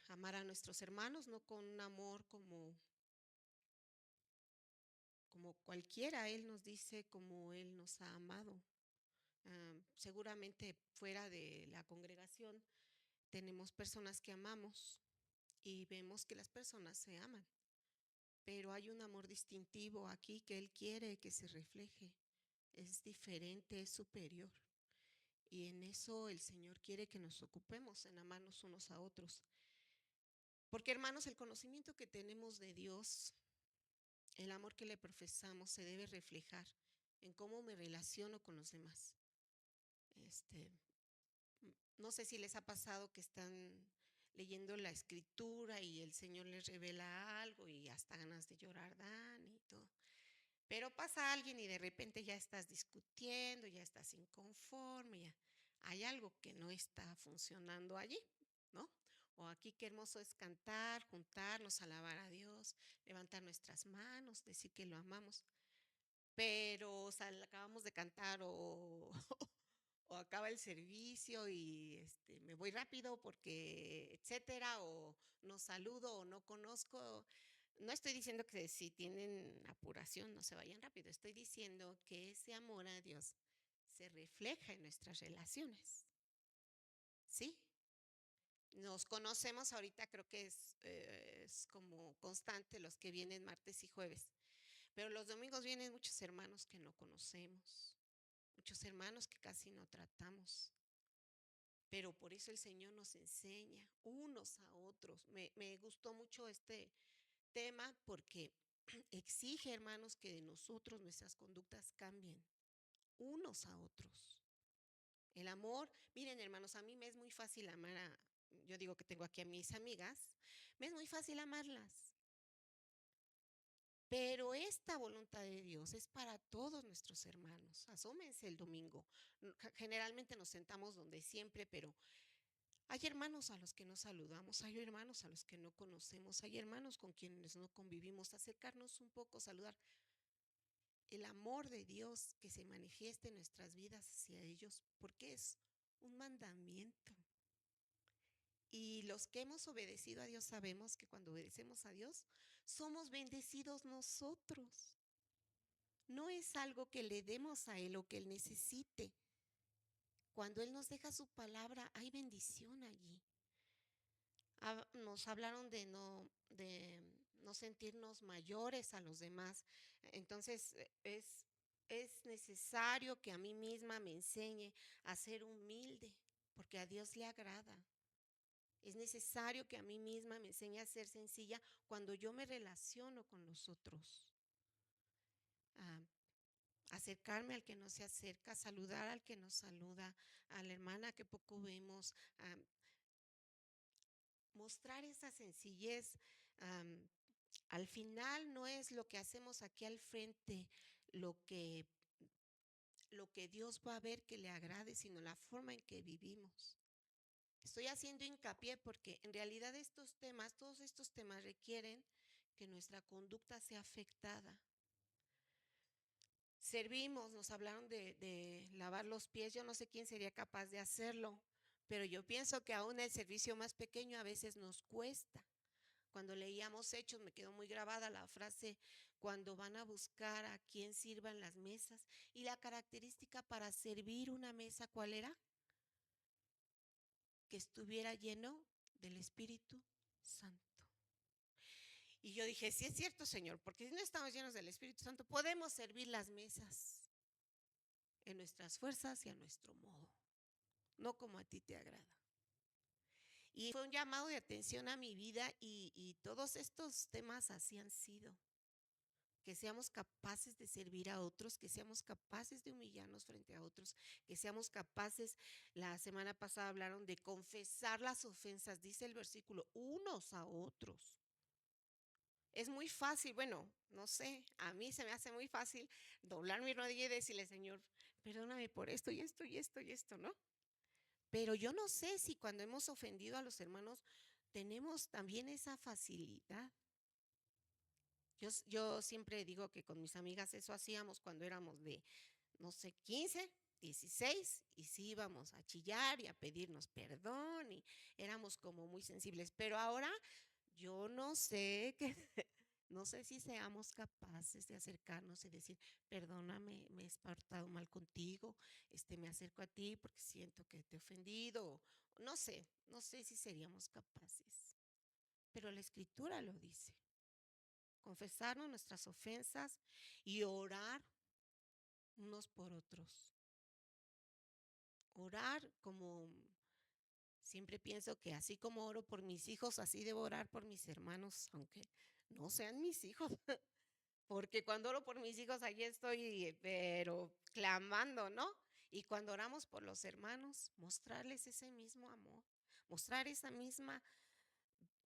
amar a nuestros hermanos, no con un amor como cualquiera. Él nos dice como Él nos ha amado. Seguramente fuera de la congregación tenemos personas que amamos y vemos que las personas se aman, pero hay un amor distintivo aquí que Él quiere que se refleje. Es diferente, es superior. Y en eso el Señor quiere que nos ocupemos, en amarnos unos a otros. Porque hermanos, el conocimiento que tenemos de Dios, el amor que le profesamos, se debe reflejar en cómo me relaciono con los demás. Este, no sé si les ha pasado que están leyendo la escritura y el Señor les revela algo y hasta ganas de llorar dan y todo. Pero pasa alguien y de repente ya estás discutiendo, ya estás inconforme, ya hay algo que no está funcionando allí, ¿no? O aquí qué hermoso es cantar, juntarnos, alabar a Dios, levantar nuestras manos, decir que lo amamos. Pero acabamos de cantar o, o acaba el servicio y me voy rápido porque, etcétera, o no saludo o no conozco. No estoy diciendo que si tienen apuración no se vayan rápido, estoy diciendo que ese amor a Dios se refleja en nuestras relaciones, ¿sí? Nos conocemos ahorita, creo que es como constante los que vienen martes y jueves, pero los domingos vienen muchos hermanos que no conocemos, muchos hermanos que casi no tratamos. Pero por eso el Señor nos enseña unos a otros. Me gustó mucho este tema porque exige, hermanos, que de nosotros nuestras conductas cambien unos a otros. El amor, miren, hermanos, a mí me es muy fácil amar yo digo que tengo aquí a mis amigas, me es muy fácil amarlas. Pero esta voluntad de Dios es para todos nuestros hermanos. Asómense el domingo. Generalmente nos sentamos donde siempre, pero hay hermanos a los que no saludamos, hay hermanos a los que no conocemos, hay hermanos con quienes no convivimos. Acercarnos un poco, saludar. El amor de Dios que se manifieste en nuestras vidas hacia ellos, porque es un mandamiento. Y los que hemos obedecido a Dios sabemos que cuando obedecemos a Dios, somos bendecidos nosotros. No es algo que le demos a Él o que Él necesite. Cuando Él nos deja su palabra, hay bendición allí. Nos hablaron de no sentirnos mayores a los demás. Entonces, es necesario que a mí misma me enseñe a ser humilde, porque a Dios le agrada. Es necesario que a mí misma me enseñe a ser sencilla cuando yo me relaciono con los otros. Ah, acercarme al que no se acerca, saludar al que nos saluda, a la hermana que poco vemos, mostrar esa sencillez. am, Al final no es lo que hacemos aquí al frente lo que, lo que Dios va a ver que le agrade, sino la forma en que vivimos. Estoy haciendo hincapié porque en realidad estos temas, todos estos temas requieren que nuestra conducta sea afectada. Servimos, nos hablaron de lavar los pies, yo no sé quién sería capaz de hacerlo, pero yo pienso que aún el servicio más pequeño a veces nos cuesta. Cuando leíamos Hechos me quedó muy grabada la frase, cuando van a buscar a quien sirva en las mesas. Y la característica para servir una mesa, ¿cuál era? Que estuviera lleno del Espíritu Santo. Y yo dije, sí es cierto, Señor, porque si no estamos llenos del Espíritu Santo, podemos servir las mesas en nuestras fuerzas y a nuestro modo, no como a ti te agrada. Y fue un llamado de atención a mi vida y todos estos temas así han sido. Que seamos capaces de servir a otros, que seamos capaces de humillarnos frente a otros, que seamos capaces, la semana pasada hablaron de confesar las ofensas, dice el versículo, unos a otros. Es muy fácil, bueno, no sé, a mí se me hace muy fácil doblar mi rodilla y decirle, Señor, perdóname por esto y esto y esto y esto, ¿no? Pero yo no sé si cuando hemos ofendido a los hermanos tenemos también esa facilidad. Yo siempre digo que con mis amigas eso hacíamos cuando éramos de, no sé, 15. 16 y sí íbamos a chillar y a pedirnos perdón y éramos como muy sensibles, pero ahora yo no sé que no sé si seamos capaces de acercarnos y decir, perdóname, me he portado mal contigo, me acerco a ti porque siento que te he ofendido, no sé, no sé si seríamos capaces, pero la escritura lo dice, confesarnos nuestras ofensas y orar unos por otros. Orar como siempre pienso que así como oro por mis hijos, así debo orar por mis hermanos, aunque no sean mis hijos. Porque cuando oro por mis hijos, allí estoy, pero clamando, ¿no? Y cuando oramos por los hermanos, mostrarles ese mismo amor, mostrar esa misma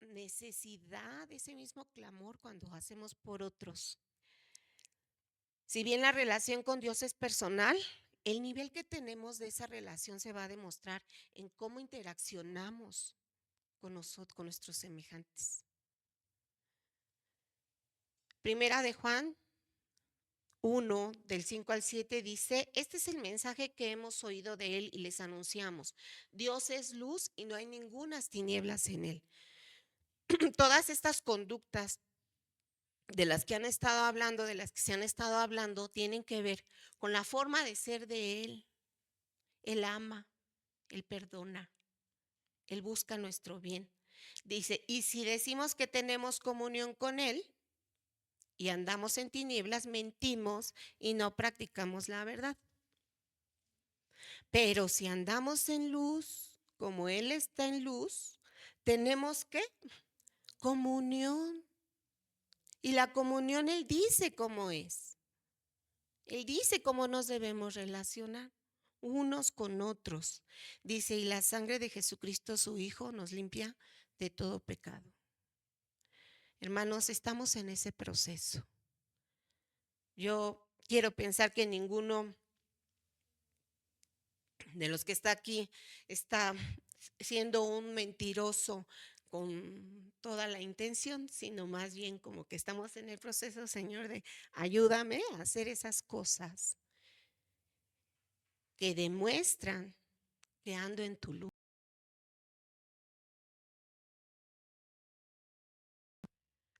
necesidad, ese mismo clamor cuando hacemos por otros. Si bien la relación con Dios es personal, el nivel que tenemos de esa relación se va a demostrar en cómo interaccionamos con nosotros, con nuestros semejantes. Primera de Juan 1, del 5 al 7 dice, este es el mensaje que hemos oído de él y les anunciamos. Dios es luz y no hay ningunas tinieblas en él. Todas estas conductas de las que han estado hablando, de las que se han estado hablando, tienen que ver con la forma de ser de él. Él ama, él perdona, él busca nuestro bien. Dice, y si decimos que tenemos comunión con él y andamos en tinieblas, mentimos y no practicamos la verdad. Pero si andamos en luz, como Él está en luz, tenemos ¿qué? Comunión. Y la comunión Él dice cómo es. Él dice cómo nos debemos relacionar unos con otros. Dice, y la sangre de Jesucristo, su Hijo, nos limpia de todo pecado. Hermanos, estamos en ese proceso. Yo quiero pensar que ninguno de los que está aquí está siendo un mentiroso con toda la intención, sino más bien como que estamos en el proceso, Señor, de ayúdame a hacer esas cosas que demuestran que ando en tu luz.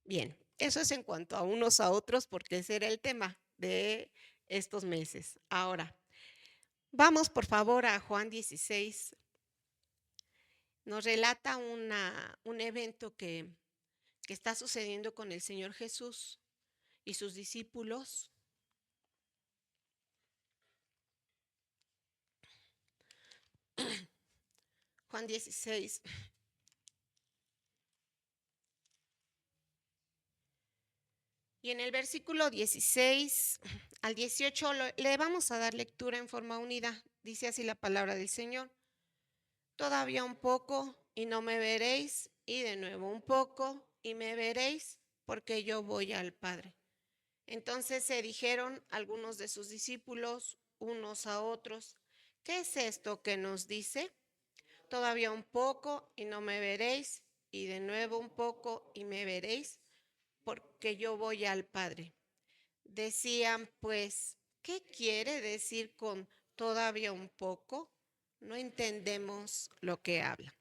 Bien, eso es en cuanto a unos a otros, porque ese era el tema de estos meses. Ahora, vamos por favor a Juan 16. Nos relata un evento que está sucediendo con el Señor Jesús y sus discípulos. Juan 16. Y en el versículo 16 al 18 le vamos a dar lectura en forma unida. Dice así la palabra del Señor. Todavía un poco y no me veréis, y de nuevo un poco y me veréis, porque yo voy al Padre. Entonces se dijeron algunos de sus discípulos unos a otros, ¿qué es esto que nos dice? Todavía un poco y no me veréis, y de nuevo un poco y me veréis, porque yo voy al Padre. Decían pues, ¿qué quiere decir con todavía un poco? No entendemos lo que habla.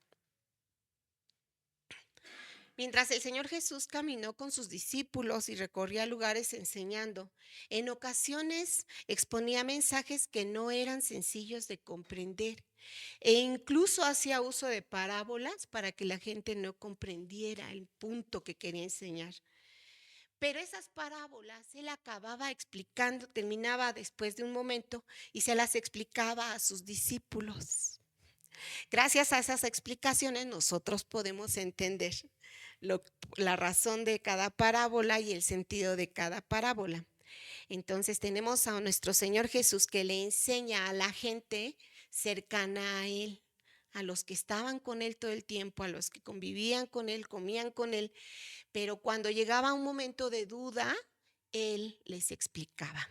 Mientras el Señor Jesús caminó con sus discípulos y recorría lugares enseñando, en ocasiones exponía mensajes que no eran sencillos de comprender e incluso hacía uso de parábolas para que la gente no comprendiera el punto que quería enseñar. Pero esas parábolas él acababa explicando, terminaba después de un momento y se las explicaba a sus discípulos. Gracias a esas explicaciones nosotros podemos entender lo- la razón de cada parábola y el sentido de cada parábola. Entonces tenemos a nuestro Señor Jesús que le enseña a la gente cercana a Él, a los que estaban con Él todo el tiempo, a los que convivían con Él, comían con Él, pero cuando llegaba un momento de duda, Él les explicaba.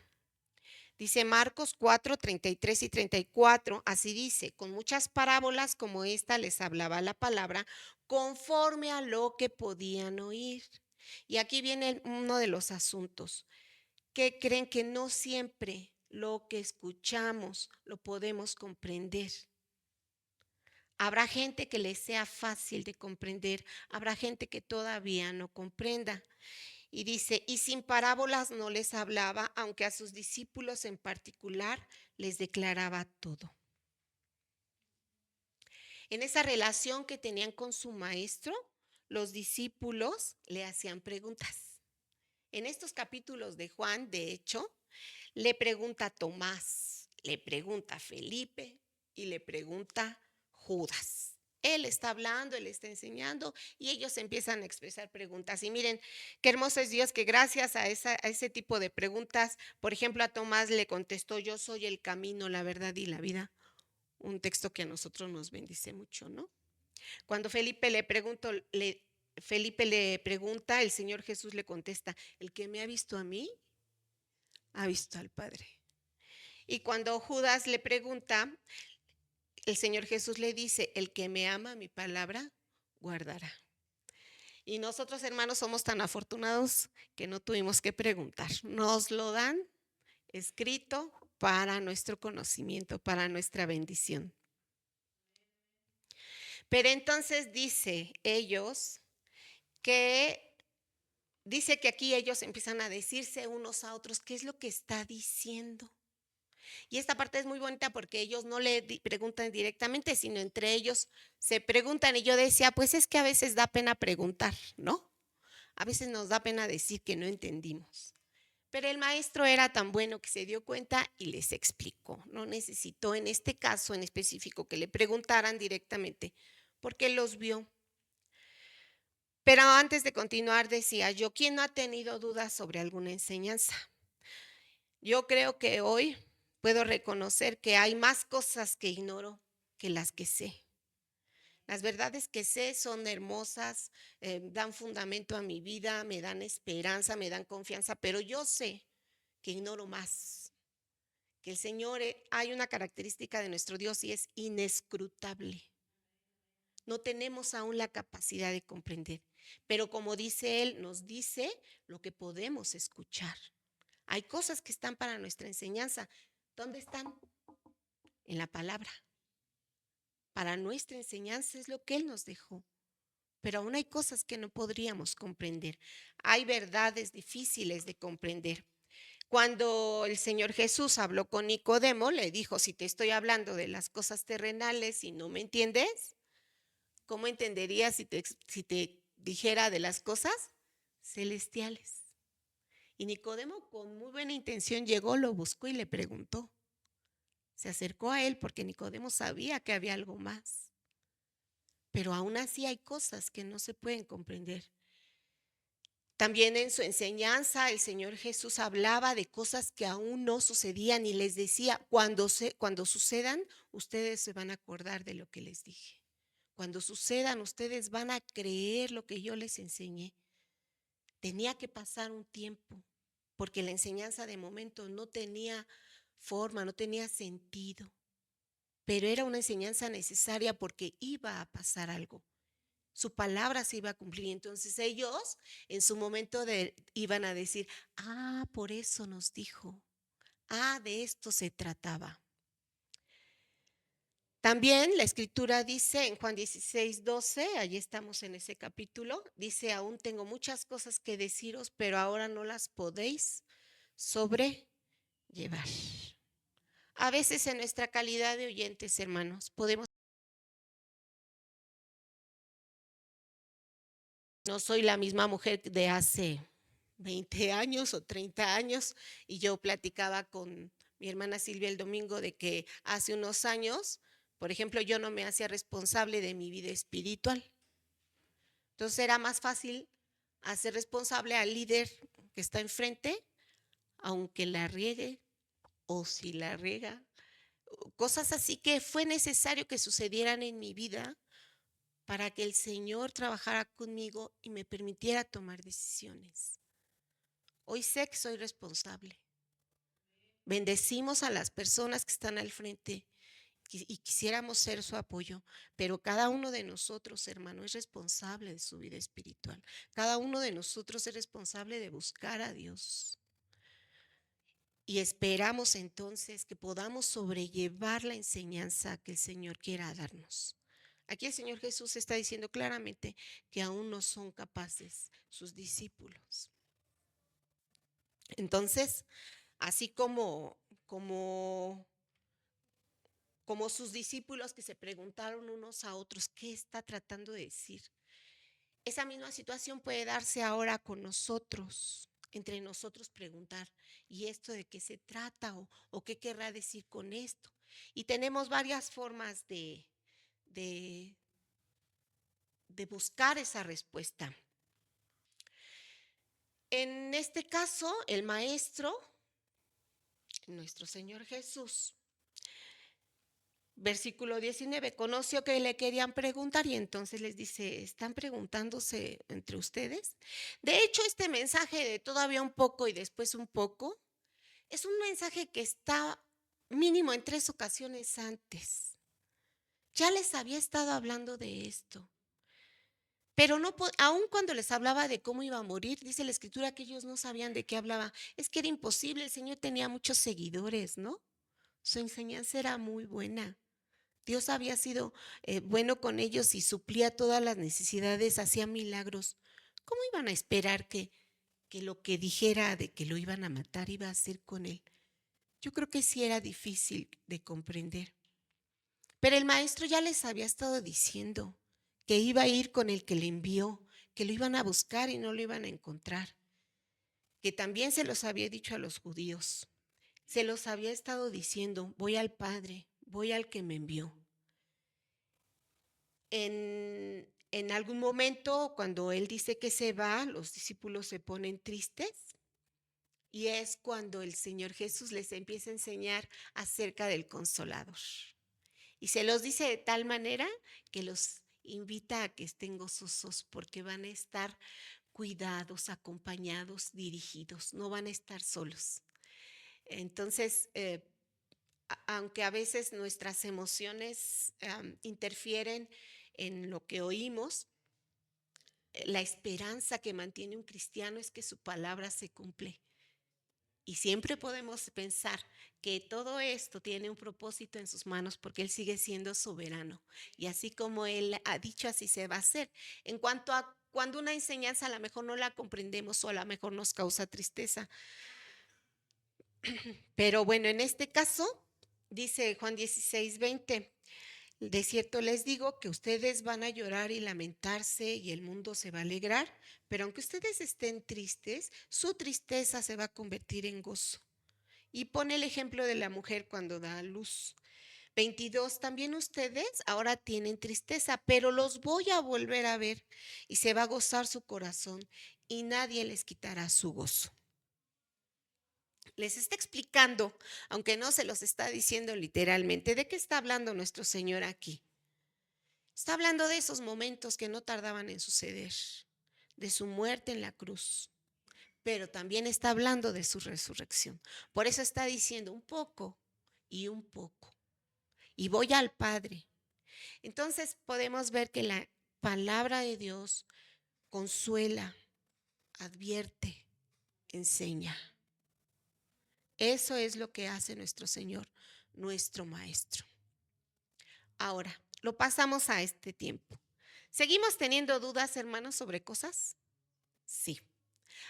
Dice Marcos 4, 33 y 34, así dice, con muchas parábolas como esta les hablaba la palabra conforme a lo que podían oír. Y aquí viene uno de los asuntos. ¿Qué creen? Que no siempre lo que escuchamos lo podemos comprender. Habrá gente que les sea fácil de comprender, habrá gente que todavía no comprenda. Y dice, y sin parábolas no les hablaba, aunque a sus discípulos en particular les declaraba todo. En esa relación que tenían con su maestro, los discípulos le hacían preguntas. En estos capítulos de Juan, de hecho, le pregunta a Tomás, le pregunta a Felipe y le pregunta Judas. Él está hablando, él está enseñando y ellos empiezan a expresar preguntas. Y miren, qué hermoso es Dios que gracias a ese tipo de preguntas, por ejemplo, a Tomás le contestó, yo soy el camino, la verdad y la vida. Un texto que a nosotros nos bendice mucho, ¿no? Cuando Felipe le pregunta, el Señor Jesús le contesta, el que me ha visto a mí, ha visto al Padre. Y cuando Judas le pregunta, el Señor Jesús le dice, el que me ama, mi palabra guardará. Y nosotros, hermanos, somos tan afortunados que no tuvimos que preguntar. Nos lo dan escrito para nuestro conocimiento, para nuestra bendición. Pero entonces dice que aquí ellos empiezan a decirse unos a otros qué es lo que está diciendo. Y esta parte es muy bonita porque ellos no le preguntan directamente, sino entre ellos se preguntan. Y yo decía, pues es que a veces da pena preguntar, ¿no? A veces nos da pena decir que no entendimos. Pero el maestro era tan bueno que se dio cuenta y les explicó. No necesitó en este caso en específico que le preguntaran directamente, porque los vio. Pero antes de continuar decía yo, ¿quién no ha tenido dudas sobre alguna enseñanza? Yo creo que hoy puedo reconocer que hay más cosas que ignoro que las que sé. Las verdades que sé son hermosas, dan fundamento a mi vida, me dan esperanza, me dan confianza, pero yo sé que ignoro más. Que el Señor, hay una característica de nuestro Dios y es inescrutable. No tenemos aún la capacidad de comprender, pero como dice Él, nos dice lo que podemos escuchar. Hay cosas que están para nuestra enseñanza. ¿Dónde están? En la palabra. Para nuestra enseñanza es lo que Él nos dejó. Pero aún hay cosas que no podríamos comprender. Hay verdades difíciles de comprender. Cuando el Señor Jesús habló con Nicodemo, le dijo, si te estoy hablando de las cosas terrenales y no me entiendes, ¿cómo entenderías si te dijera de las cosas celestiales? Y Nicodemo con muy buena intención llegó, lo buscó y le preguntó. Se acercó a él porque Nicodemo sabía que había algo más. Pero aún así hay cosas que no se pueden comprender. También en su enseñanza el Señor Jesús hablaba de cosas que aún no sucedían y les decía, cuando sucedan, ustedes se van a acordar de lo que les dije. Cuando sucedan, ustedes van a creer lo que yo les enseñé. Tenía que pasar un tiempo, porque la enseñanza de momento no tenía forma, no tenía sentido, pero era una enseñanza necesaria porque iba a pasar algo. Su palabra se iba a cumplir. Entonces ellos en su momento iban a decir, por eso nos dijo, de esto se trataba. También la escritura dice en Juan 16:12, allí estamos en ese capítulo, dice, aún tengo muchas cosas que deciros, pero ahora no las podéis sobrellevar. A veces en nuestra calidad de oyentes, hermanos, no soy la misma mujer de hace 20 años o 30 años y yo platicaba con mi hermana Silvia el domingo de que hace unos años, por ejemplo, yo no me hacía responsable de mi vida espiritual. Entonces era más fácil hacer responsable al líder que está enfrente, aunque la riegue o si la riega. Cosas así que fue necesario que sucedieran en mi vida para que el Señor trabajara conmigo y me permitiera tomar decisiones. Hoy sé que soy responsable. Bendecimos a las personas que están al frente y quisiéramos ser su apoyo, pero cada uno de nosotros, hermano, es responsable de su vida espiritual. Cada uno de nosotros es responsable de buscar a Dios. Y esperamos entonces que podamos sobrellevar la enseñanza que el Señor quiera darnos. Aquí el Señor Jesús está diciendo claramente que aún no son capaces sus discípulos. Entonces, así como sus discípulos que se preguntaron unos a otros, ¿qué está tratando de decir? Esa misma situación puede darse ahora con nosotros, entre nosotros preguntar, ¿y esto de qué se trata? ¿O qué querrá decir con esto? Y tenemos varias formas de, de buscar esa respuesta. En este caso, el maestro, nuestro Señor Jesús, versículo 19, conoció que le querían preguntar y entonces les dice, ¿están preguntándose entre ustedes? De hecho, este mensaje de todavía un poco y después un poco, es un mensaje que está mínimo en 3 ocasiones antes. Ya les había estado hablando de esto. Pero no, aun cuando les hablaba de cómo iba a morir, dice la escritura que ellos no sabían de qué hablaba. Es que era imposible, el Señor tenía muchos seguidores, ¿no? Su enseñanza era muy buena. Dios había sido bueno con ellos y suplía todas las necesidades, hacía milagros. ¿Cómo iban a esperar que lo que dijera de que lo iban a matar iba a hacer con él? Yo creo que sí era difícil de comprender. Pero el maestro ya les había estado diciendo que iba a ir con el que le envió, que lo iban a buscar y no lo iban a encontrar. Que también se los había dicho a los judíos. Se los había estado diciendo, voy al Padre, voy al que me envió. En algún momento, cuando él dice que se va, los discípulos se ponen tristes y es cuando el Señor Jesús les empieza a enseñar acerca del Consolador. Y se los dice de tal manera que los invita a que estén gozosos porque van a estar cuidados, acompañados, dirigidos, no van a estar solos. Entonces, aunque a veces nuestras emociones interfieren en lo que oímos, la esperanza que mantiene un cristiano es que su palabra se cumple. Y siempre podemos pensar que todo esto tiene un propósito en sus manos porque Él sigue siendo soberano. Y así como Él ha dicho, así se va a hacer. En cuanto a cuando una enseñanza a lo mejor no la comprendemos o a lo mejor nos causa tristeza. Pero bueno, en este caso, dice Juan 16:20. De cierto les digo que ustedes van a llorar y lamentarse y el mundo se va a alegrar, pero aunque ustedes estén tristes, su tristeza se va a convertir en gozo. Y pone el ejemplo de la mujer cuando da a luz. 22, también ustedes ahora tienen tristeza, pero los voy a volver a ver y se va a gozar su corazón y nadie les quitará su gozo. Les está explicando, aunque no se los está diciendo literalmente, de qué está hablando nuestro Señor aquí. Está hablando de esos momentos que no tardaban en suceder, de su muerte en la cruz, pero también está hablando de su resurrección. Por eso está diciendo un poco y un poco. Y voy al Padre. Entonces podemos ver que la palabra de Dios consuela, advierte, enseña. Eso es lo que hace nuestro Señor, nuestro Maestro. Ahora, lo pasamos a este tiempo. ¿Seguimos teniendo dudas, hermanos, sobre cosas? Sí.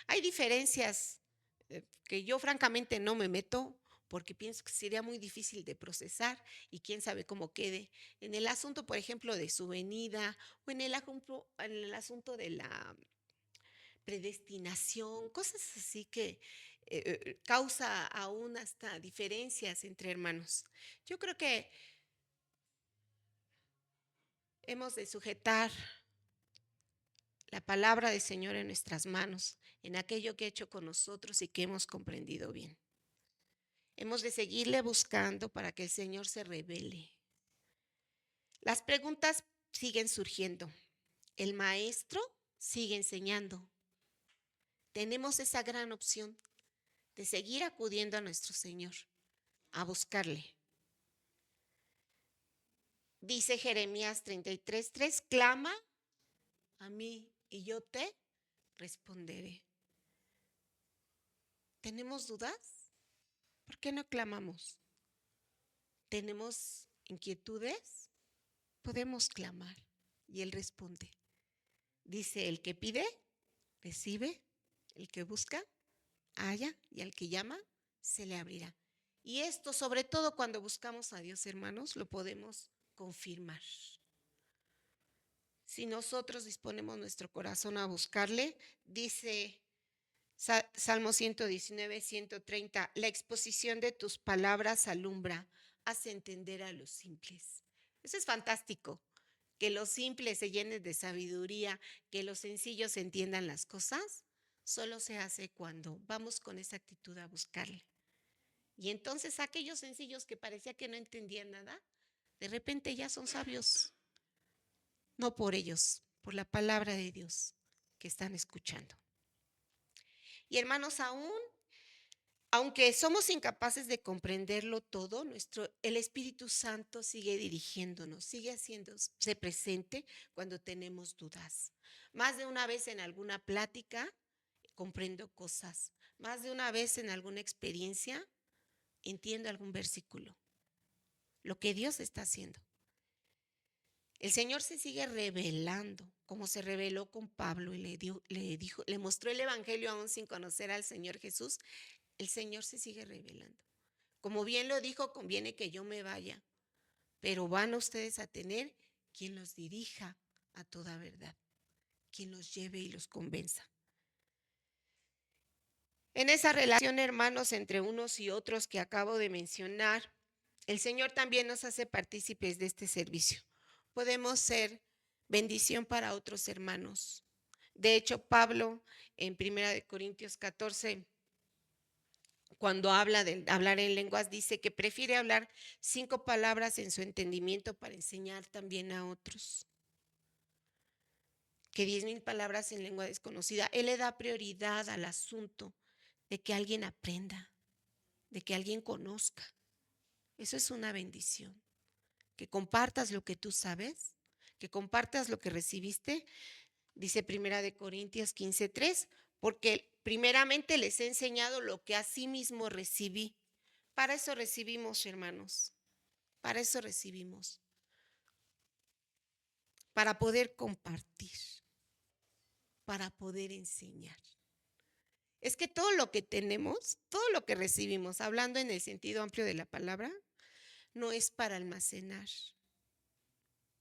Hay diferencias que yo francamente no me meto porque pienso que sería muy difícil de procesar y quién sabe cómo quede. En el asunto, por ejemplo, de su venida o en el asunto de la predestinación, cosas así que causa aún hasta diferencias entre hermanos. Yo creo que hemos de sujetar la palabra del Señor en nuestras manos, en aquello que ha hecho con nosotros y que hemos comprendido bien. Hemos de seguirle buscando para que el Señor se revele. Las preguntas siguen surgiendo. El maestro sigue enseñando. Tenemos esa gran opción de seguir acudiendo a nuestro Señor, a buscarle. Dice Jeremías 33:3, clama a mí y yo te responderé. ¿Tenemos dudas? ¿Por qué no clamamos? ¿Tenemos inquietudes? Podemos clamar y Él responde. Dice, el que pide, recibe, el que busca, halla, y al que llama, se le abrirá. Y esto, sobre todo cuando buscamos a Dios, hermanos, lo podemos confirmar. Si nosotros disponemos nuestro corazón a buscarle, dice Salmo 119, 130, la exposición de tus palabras alumbra, hace entender a los simples. Eso es fantástico, que los simples se llenen de sabiduría, que los sencillos entiendan las cosas, solo se hace cuando vamos con esa actitud a buscarle. Y entonces aquellos sencillos que parecía que no entendían nada, de repente ya son sabios. No por ellos, por la palabra de Dios que están escuchando. Y hermanos, aunque somos incapaces de comprenderlo todo, el Espíritu Santo sigue dirigiéndonos, sigue haciéndose presente cuando tenemos dudas. Más de una vez en alguna plática comprendo cosas. Más de una vez en alguna experiencia entiendo algún versículo. Lo que Dios está haciendo. El Señor se sigue revelando, como se reveló con Pablo y le mostró el Evangelio aún sin conocer al Señor Jesús. El Señor se sigue revelando. Como bien lo dijo, conviene que yo me vaya, pero van ustedes a tener quien los dirija a toda verdad, quien los lleve y los convenza. En esa relación, hermanos, entre unos y otros que acabo de mencionar, el Señor también nos hace partícipes de este servicio. Podemos ser bendición para otros hermanos. De hecho, Pablo en 1 Corintios 14, cuando habla de hablar en lenguas, dice que prefiere hablar 5 palabras en su entendimiento para enseñar también a otros. Que 10,000 palabras en lengua desconocida. Él le da prioridad al asunto de que alguien aprenda, de que alguien conozca. Eso es una bendición. Que compartas lo que tú sabes, que compartas lo que recibiste, dice 1 Corintios 15:3, porque primeramente les he enseñado lo que a sí mismo recibí. Para eso recibimos, hermanos, para eso recibimos, para poder compartir, para poder enseñar. Es que todo lo que tenemos, todo lo que recibimos, hablando en el sentido amplio de la palabra, no es para almacenar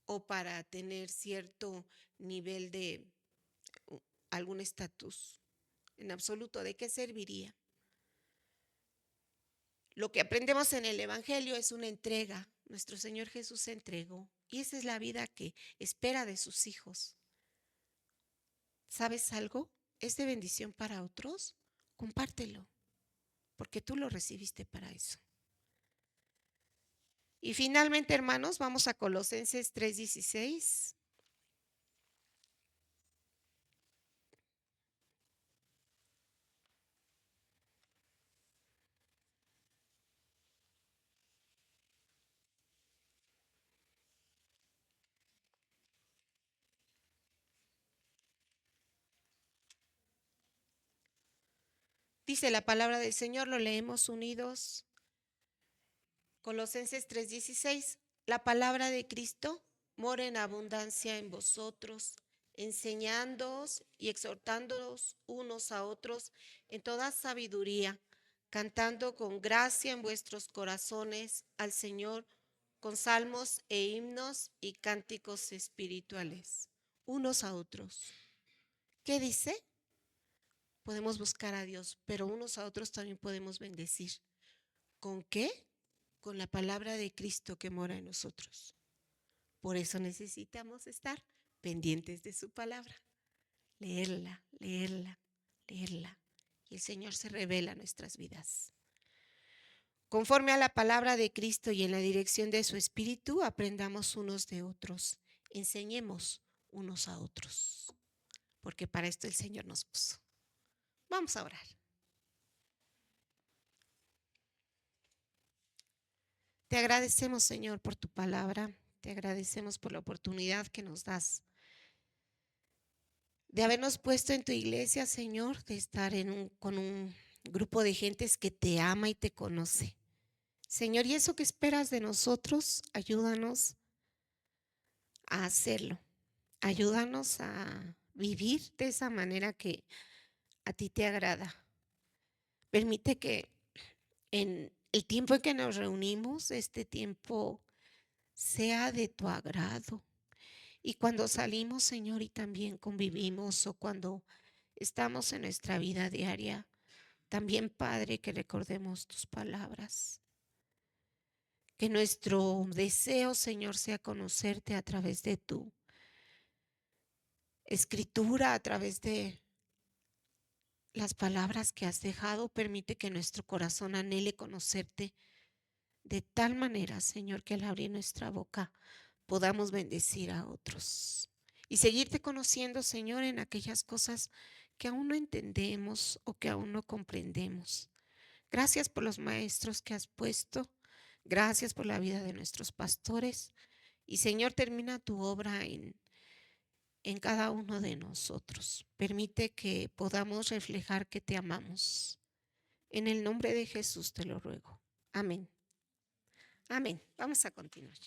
o para tener cierto nivel de algún estatus. En absoluto, ¿de qué serviría? Lo que aprendemos en el Evangelio es una entrega. Nuestro Señor Jesús se entregó y esa es la vida que espera de sus hijos. ¿Sabes algo? ¿Es de bendición para otros? Compártelo, porque tú lo recibiste para eso. Y finalmente, hermanos, vamos a Colosenses 3:16. Dice la palabra del Señor, lo leemos unidos. Colosenses 3:16. La palabra de Cristo mora en abundancia en vosotros, enseñándoos y exhortándoos unos a otros en toda sabiduría, cantando con gracia en vuestros corazones al Señor con salmos e himnos y cánticos espirituales, unos a otros. ¿Qué dice? Podemos buscar a Dios, pero unos a otros también podemos bendecir. ¿Con qué? Con la palabra de Cristo que mora en nosotros. Por eso necesitamos estar pendientes de su palabra, leerla, leerla, leerla. Y el Señor se revela en nuestras vidas. Conforme a la palabra de Cristo y en la dirección de su Espíritu, aprendamos unos de otros, enseñemos unos a otros, porque para esto el Señor nos puso. Vamos a orar. Te agradecemos, Señor, por tu palabra. Te agradecemos por la oportunidad que nos das de habernos puesto en tu iglesia, Señor, de estar con un grupo de gentes que te ama y te conoce. Señor, y eso que esperas de nosotros, ayúdanos a hacerlo. Ayúdanos a vivir de esa manera que a ti te agrada. Permite que en el tiempo en que nos reunimos, este tiempo sea de tu agrado. Y cuando salimos, Señor, y también convivimos o cuando estamos en nuestra vida diaria, también, Padre, que recordemos tus palabras. Que nuestro deseo, Señor, sea conocerte a través de tu escritura, a través de las palabras que has dejado. Permite que nuestro corazón anhele conocerte de tal manera, Señor, que al abrir nuestra boca podamos bendecir a otros y seguirte conociendo, Señor, en aquellas cosas que aún no entendemos o que aún no comprendemos. Gracias por los maestros que has puesto. Gracias por la vida de nuestros pastores. Y Señor, termina tu obra en cada uno de nosotros. Permite que podamos reflejar que te amamos. En el nombre de Jesús te lo ruego. Amén. Amén. Vamos a continuar.